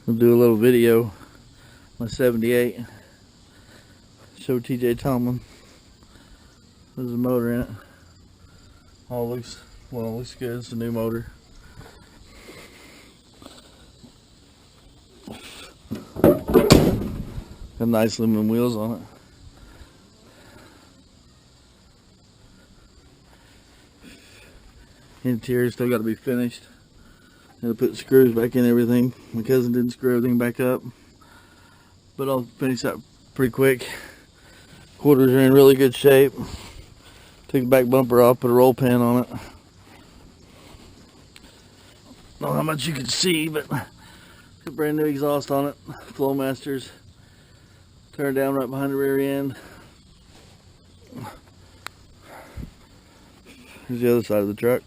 We'll do a little video. My 78. Show TJ Tomlin. There's a motor in it. All looks good. It's a new motor. Got nice aluminum wheels on it. Interior still got to be finished. Got to put screws back in everything. My cousin didn't screw everything back up, but I'll finish that pretty quick. Quarters are in really good shape. Took the back bumper off, put a roll pan on it. Don't know how much you can see, but got brand new exhaust on it. Flowmasters. Turned down right behind the rear end. Here's the other side of the truck.